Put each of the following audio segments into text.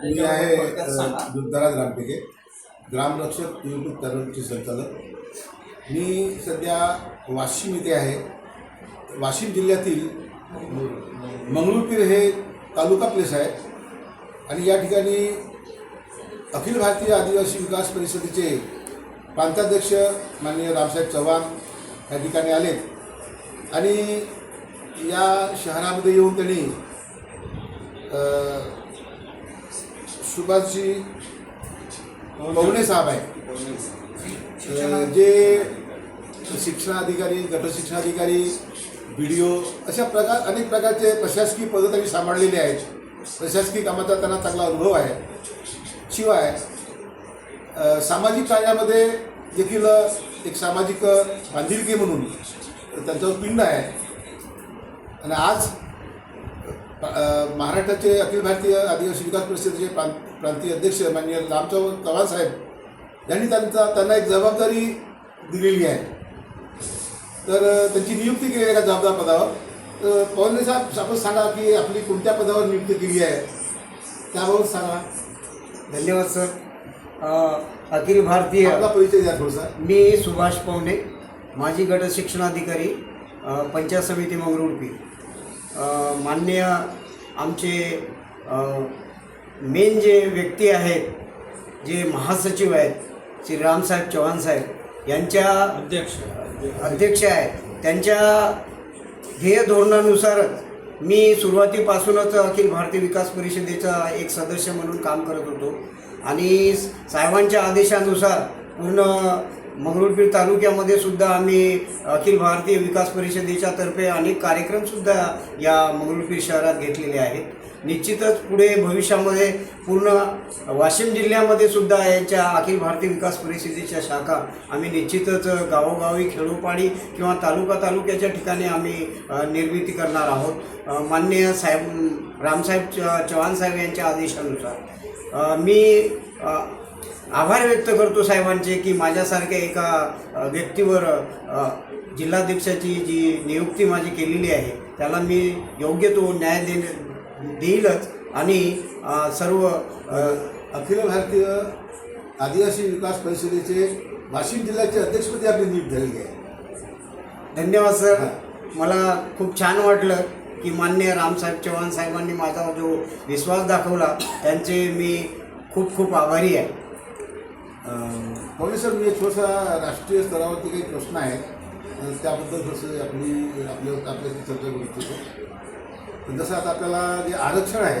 मी आहे दुर्धाराज रामटेके, ग्रामरक्षक यूट्यूब चॅनलचे संचालक. मी सध्या वाशिम इथे आहे. वाशिम जिल्ह्यातील मंगरुळपीर हे तालुका प्लेस आहे आणि या ठिकाणी अखिल भारतीय आदिवासी विकास परिषदेचे प्रांताध्यक्ष माननीय रामसाहेब चव्हाण या ठिकाणी आलेत आणि या शहरामध्ये येऊन त्यांनी सुभाषजी पवणे साहेब आहे जे शिक्षणाधिकारी, गटशिक्षणाधिकारी, BDO अशा अनेक प्रकारचे प्रशासकीय पदं त्यांनी सांभाळलेले आहेत. प्रशासकीय कामाचा त्यांना चांगला अनुभव आहे. शिवाय सामाजिक कार्यामध्ये देखील एक सामाजिक बांधिलकी म्हणून त्यांच्यावर पिंड आहे. आणि आज महाराष्ट्राचे अखिल भारतीय आदिवासी विकास परिषदेचे प्रांतीय अध्यक्ष माननीय रामसाहेब चव्हाण साहेब यांनी त्यांना एक जबाबदारी दिलेली आहे. तर त्यांची नियुक्ती केली आहे एका जबाबदार पदावर. पवने साहेब, आपण सांगा की आपली कोणत्या पदावर नियुक्ती केली आहे त्याबाबत सांगा. धन्यवाद सर. अखिल भारतीय, आपला परिचय द्या थोडासा. मी सुभाष पवने, माजी गट शिक्षणाधिकारी, पंचायत समिती मंगरुळपीर. माननीय आमचे मेन जे व्यक्ती आहेत, जे महासचिव आहेत, श्री रामसाहेब चव्हाण साहेब यांच्या अध्यक्ष आहेत, त्यांच्या ध्येय धोरणानुसारच मी सुरुवातीपासूनच अखिल भारतीय विकास परिषदेचा एक सदस्य म्हणून काम करत होतो आणि साहेबांच्या आदेशानुसार पूर्ण मंगरुळपीर तालुक्यामध्ये सुद्धा आम्ही अखिल भारतीय विकास परिषदेच्या तर्फे अनेक कार्यक्रमसुद्धा या मंगरुळपीर शहरात घेतलेले आहेत. निश्चितच पुढे भविष्यामध्ये पूर्ण वाशिम जिल्ह्यामध्ये सुद्धा याच्या अखिल भारतीय विकास परिषदेच्या शाखा आम्ही निश्चितच गावोगावी, खेडोपाडी किंवा तालुक्याच्या ठिकाणी आम्ही निर्मिती करणार आहोत. माननीय साहेब रामसाहेब चव्हाण साहेब यांच्या आदेशानुसार मी आभार व्यक्त करतो साहेबांचे की माझ्यासारख्या एका व्यक्तीवर जिल्हाध्यक्षाची जी नियुक्ती माझी केलेली आहे त्याला मी योग्य तो न्याय देईलच. आणि सर्व अखिल भारतीय आदिवासी विकास परिषदेचे वाशिम जिल्ह्याचे अध्यक्षपदी आपली नियुक्ती झालेली आहे. धन्यवाद सर. मला खूप छान वाटलं की माननीय रामसाहेब चव्हाण साहेबांनी माझा जो विश्वास दाखवला त्यांचे मी खूप खूप आभारी आहे. पवने सर, मी थोडासा राष्ट्रीय स्तरावरती काही प्रश्न आहेत त्याबद्दल थोडंसं आपल्याशी चर्चा करू इच्छितो. जसं आता आपल्याला जे आरक्षण आहे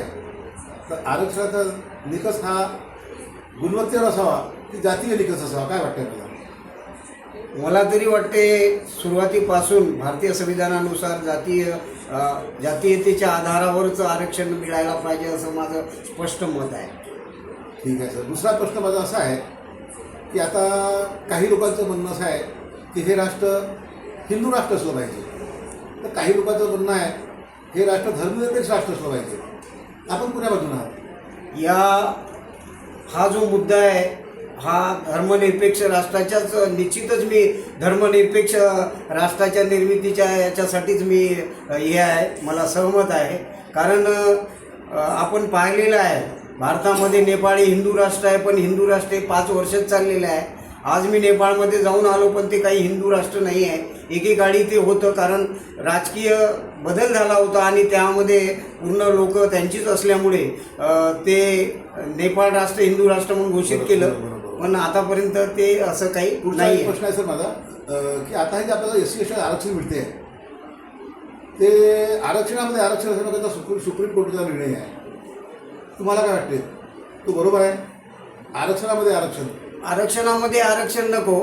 तर आरक्षणाचा निकष हा गुणवत्तेवर असावा की जातीय निकष असावा, काय वाटतं आपल्याला? मला तरी वाटते सुरुवातीपासून भारतीय संविधानानुसार जातीयतेच्या आधारावरच आरक्षण मिळायला पाहिजे असं माझं स्पष्ट मत आहे. ठीक आहे सर. दुसरा प्रश्न माझा असा आहे की आता काही लोकांचं म्हणणं असं आहे की हे राष्ट्र हिंदू राष्ट्र असलं पाहिजे, तर काही लोकांचं म्हणणं आहे हे राष्ट्र धर्मनिरपेक्ष राष्ट्र असलं पाहिजे. आपण कुण्या बाजून आहात? हा जो मुद्दा आहे हा धर्मनिरपेक्ष राष्ट्राच्याच, निश्चितच मी धर्मनिरपेक्ष राष्ट्राच्या निर्मितीच्या याच्यासाठीच मी हे आहे, मला सहमत आहे. कारण आपण पाहिलेलं आहे भारतामध्ये नेपाळी हिंदू राष्ट्र आहे, पण हिंदू राष्ट्र 5 वर्षच चाललेलं आहे. आज मी नेपाळमध्ये जाऊन आलो पण ते काही हिंदू राष्ट्र नाही आहे. एकेकाळी ते होतं कारण राजकीय बदल झाला होता आणि त्यामध्ये पूर्ण लोक त्यांचीच असल्यामुळे ते नेपाळ राष्ट्र हिंदू राष्ट्र म्हणून घोषित केलं, पण आतापर्यंत ते असं काही नाही. प्रश्न आहे सर माझा की आता हे जे आपल्याला SC आरक्षण मिळते ते आरक्षणामध्ये आरक्षण असण्याचा सुप्रीम कोर्टाचा निर्णय आहे. तुम्हाला काय वाटते, तो बरोबर आहे? आरक्षणामध्ये आरक्षण नको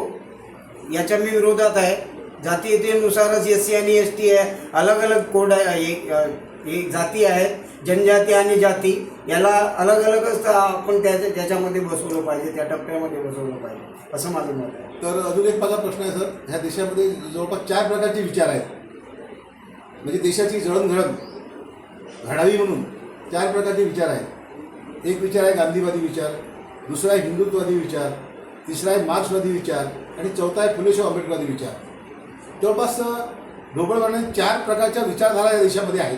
याच्या मी विरोधात आहे. जातीयतेनुसारच SC आणि ST आहे, अलग अलग कोड आहे, एक जाती आहेत, जनजाती आणि जाती, याला अलग अलगच आपण त्याच्यामध्ये बसवलं पाहिजे, त्या टप्प्यामध्ये बसवलं पाहिजे असं माझं मत आहे. तर अजून एक माझा प्रश्न आहे सर. ह्या देशामध्ये जवळपास 4 प्रकारचे विचार आहेत, म्हणजे देशाची जळणघळण घडावी म्हणून 4 प्रकारचे विचार आहेत. एक विचार आहे गांधीवादी विचार, दुसरा आहे हिंदुत्ववादी विचार, तिसरा आहे मार्क्सवादी विचार आणि चौथा आहे फुले शाह आंबेडकरवादी विचार. जवळपास ढोबळमानाने 4 प्रकारच्या विचारधारा या देशामध्ये आहेत.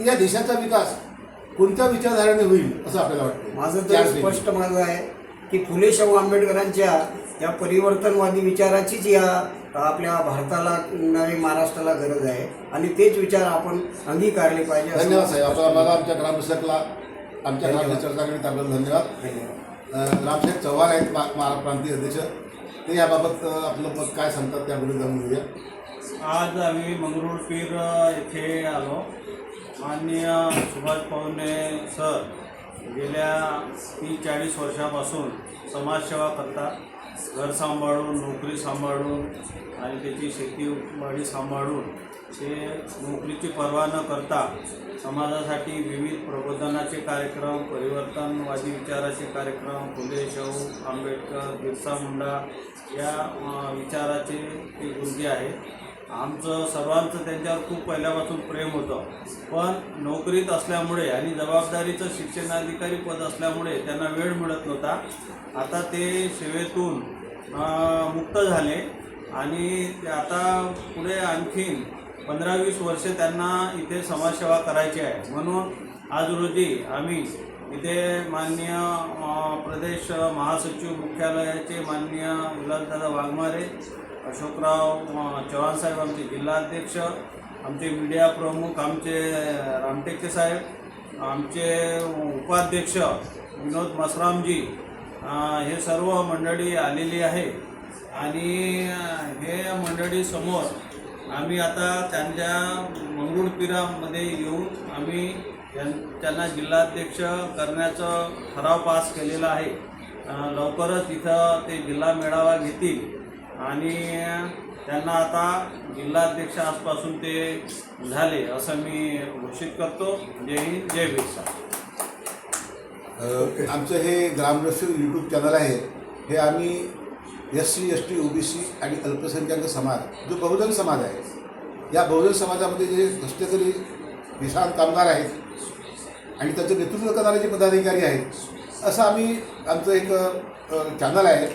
या देशाचा विकास कोणत्या विचारधारेने होईल असं आपल्याला वाटतं? माझं तर स्पष्ट माझं आहे की फुले शाहू आंबेडकरांच्या त्या परिवर्तनवादी विचाराचीच या आपल्या भारताला नवे महाराष्ट्राला गरज आहे आणि तेच विचार आपण अंगीकारले पाहिजे. धन्यवाद साहेब. मला आमच्या ग्रामसेवकला आमच्या ग्रामसेवक चर्चा करण्यात आपल्याला धन्यवाद. रामशेठ चव्हाण आहेत महाराष्ट्र प्रांतीय अध्यक्ष, ते याबाबत आपलं मत काय सांगतात त्याबद्दल जाणून घेऊया. आज आम्ही मंगरुळपीर येथे आलो. माननीय सुभाष पावणे सर गेल्या 30-40 वर्षापासून समाजसेवा करतात. घर सांभाळून, नोकरी सांभाळून आणि त्याची शेतीवाडी सांभाळून ते नोकरीची पर्वा न करता समाजासाठी विविध प्रबोधनाचे कार्यक्रम, परिवर्तनवादी विचाराचे कार्यक्रम, फुले शाहू आंबेडकर, बिरसा मुंडा या विचाराचे ते गुरुजी आहेत. आमचं सर्वांचं त्यांच्यावर खूप पहिल्यापासून प्रेम होतं, पण नोकरीत असल्यामुळे आणि जबाबदारीचं शिक्षणाधिकारी पद असल्यामुळे त्यांना वेळ मिळत नव्हता. आता ते सेवेतून मुक्त झाले आणि आता पुढे आणखीन 15-20 वर्षे त्यांना इथे समाजसेवा करायची आहे. म्हणून आज रोजी आम्ही इथे माननीय प्रदेश महासचिव मुख्यालयाचे माननीय विलासदादा वाघमारे, अशोकराव चव्हाण साहेब आमचे जिल्हाध्यक्ष, आमचे मीडिया प्रमुख आमचे रामटेके साहेब, आमचे उपाध्यक्ष विनोद मसरामजी, हे सर्व मंडळी आलेली आहे आणि हे मंडळीसमोर आम्ही आता त्यांच्या मंगरुळपीरामध्ये येऊन आम्ही त्यांना जिल्हाध्यक्ष करण्याचा ठराव पास केलेला आहे. लवकरच इथं ते जिल्हा मेळावा घेतील आणि त्यांना आता जिल्हाध्यक्ष आजपासून ते झाले असं मी घोषित करतो. जय हिंद, जय बिरसा. आमचं हे ग्रामरक्षक यूट्यूब चॅनल आहे. हे आम्ही SC, ST, OBC आणि अल्पसंख्याक समाज जो बहुजन समाज आहे, या बहुजन समाजामध्ये जे कष्टकरी किसान कामगार आहेत आणि त्याचं नेतृत्व करणारे जे पदाधिकारी आहेत, असं आम्ही आमचं एक चॅनल आहे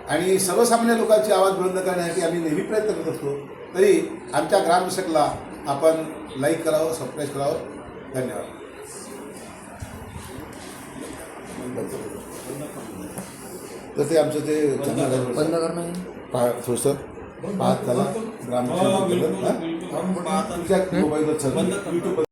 आणि सर्वसामान्य लोकांची आवाज बुलंद करण्यासाठी आम्ही नेहमी प्रयत्न करत असतो. तरी आमच्या ग्रामरक्षकला आपण लाईक करावं, सबस्क्राईब करावं. धन्यवाद. तर ते आमचं ते चॅनल आहे, बंद करणं थोडंसं पाहत चला. ग्रामरक्षक तुमच्या मोबाईलवर यूट्यूब